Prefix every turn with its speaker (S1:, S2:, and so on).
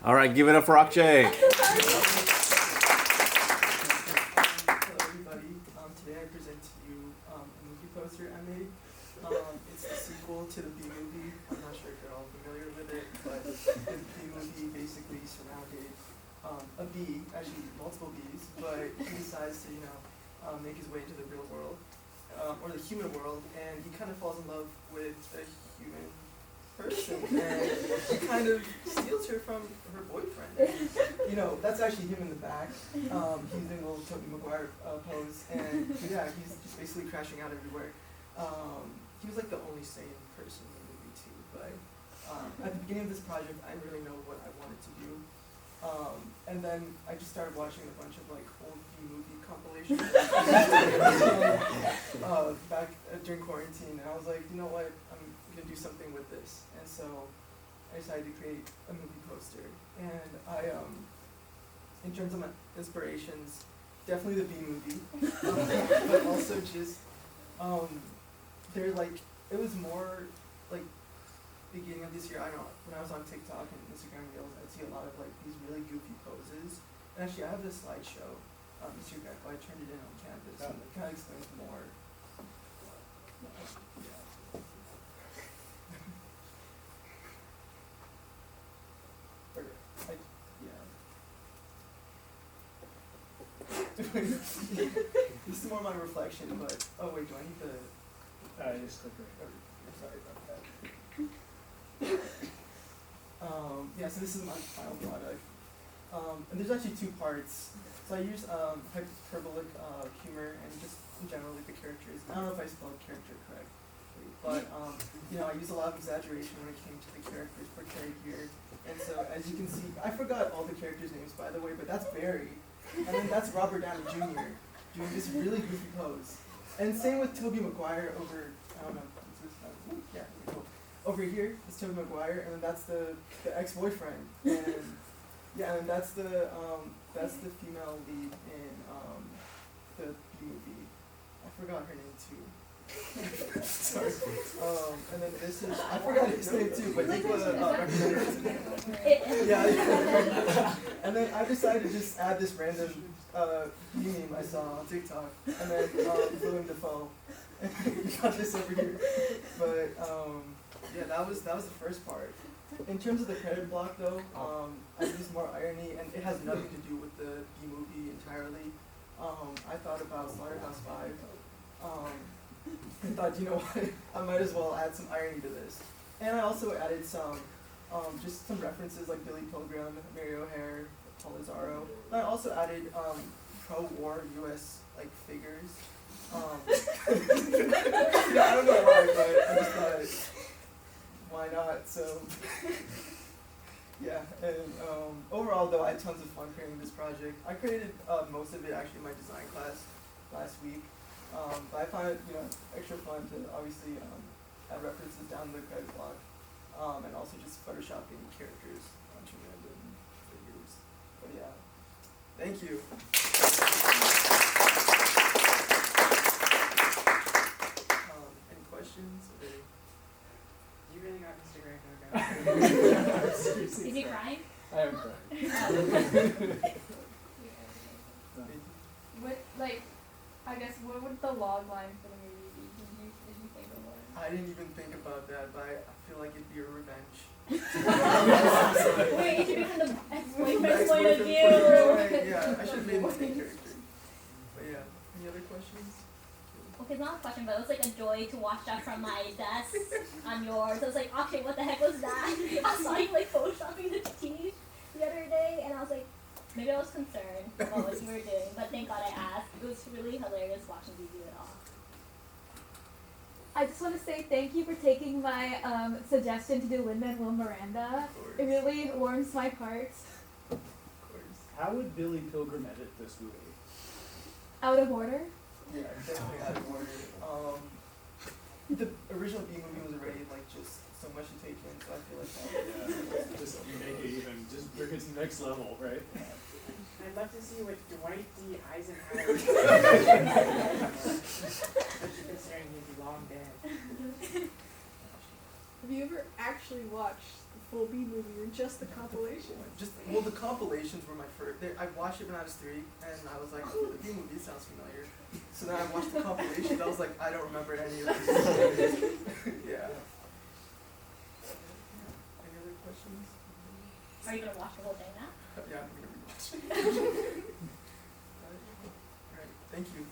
S1: All right, give it up for Akshay.
S2: Hello, everybody. Today I present to you a movie poster I made. It's the sequel to the B movie. I'm not sure if you're all familiar with it, but the B movie basically surrounded a bee, actually multiple bees, but he decides to, make his way into the real world, or the human world, and he kind of falls in love with a human person, and he kind of steals her from her boyfriend. That's actually him in the back. He's in a little Tobey Maguire pose, and yeah, he's just basically crashing out everywhere. He was like the only sane person in the movie too, but at the beginning of this project, I didn't really know what I wanted to do. And then I just started watching a bunch of like old B-movie compilations back during quarantine, and I was like, you know what, I'm gonna do something with this. And so I decided to create a movie poster. And I, in terms of my inspirations, definitely the B-movie, but also just, they're like, it was more like beginning of this year. I don't know, when I was on TikTok and Instagram Reels, I'd see a lot of like these really goofy poses. And actually, I have this slideshow, Mr. Greco, I turned it in on campus, and it kind of explains more. This is more my reflection, but oh wait, do I need the?
S3: Just click right.
S2: I'm sorry about that. Yeah, so this is my final product, and there's actually two parts. So I use hyperbolic humor and just in general like the characters. I don't know if I spelled character correctly, but I use a lot of exaggeration when it came to the characters portrayed here. And so as you can see, I forgot all the characters' names by the way, but that's Barry. And then that's Robert Downey Jr. doing this really goofy pose. And same with Tobey Maguire over, I don't know, yeah, cool. Over here is Tobey Maguire, and then that's the ex-boyfriend. And yeah, and that's the female lead in the movie. I forgot her name too. Sorry. And then this is, I forgot his name too, but he was yeah. And then I decided to just add this random meme I saw on TikTok, and then William Dafoe. We got this over here. But yeah, that was the first part. In terms of the credit block though, I used more irony, and it has nothing to do with the B movie entirely. I thought about Slaughterhouse-5. I thought, you know what, I might as well add some irony to this. And I also added some, just some references like Billy Pilgrim, Mary O'Hare, Paul Lazaro. And I also added pro-war U.S. like figures. Yeah, I don't know why, but I just thought, why not? So, yeah. And overall, though, I had tons of fun creating this project. I created most of it actually in my design class last week. But I find it, extra fun to obviously add references down the credit block, and also just photoshopping characters onto random figures. But yeah, thank you. Any questions?
S4: You really got Mr. Greco going.
S5: Is he crying?
S3: I am crying.
S5: What would the log line for the movie be? Did you think of one?
S2: I didn't even think about that, but I feel like it'd be a revenge.
S5: Wait, it should be from the ex-boyfriend's point of view.
S2: Yeah, I should have made my main character. But yeah, any other questions?
S5: Okay, it's not a question, but it was like a joy to watch that from my desk on yours. I was like, Akshay, what the heck was that? I saw you like photoshopping the teeth the other day, and I was like, maybe I was concerned about what you were doing, but thank God I asked. It was really hilarious watching you do it all.
S6: I just want to say thank you for taking my suggestion to do Lin-Manuel Miranda. It really warms my heart.
S2: Of course.
S3: How would Billy Pilgrim edit this movie?
S6: Out of order?
S2: Yeah, definitely out of order. The original B movie was already like just so much to take in, so I feel like that.
S3: Yeah, just make it even, just bring it to the next level, right?
S4: I'd love to see what Dwight D. Eisenhower especially considering he's long dead.
S7: Have you ever actually watched the
S1: full B movie or just the compilation?
S2: The compilations were my first. I watched it when I was 3, and I was like, the B movie sounds familiar. So then I watched the compilations. I was like, I don't remember any of this. Yeah. Any other questions?
S5: Are you gonna watch the whole thing now?
S2: Yeah, I'm gonna rewatch it. Alright, thank you.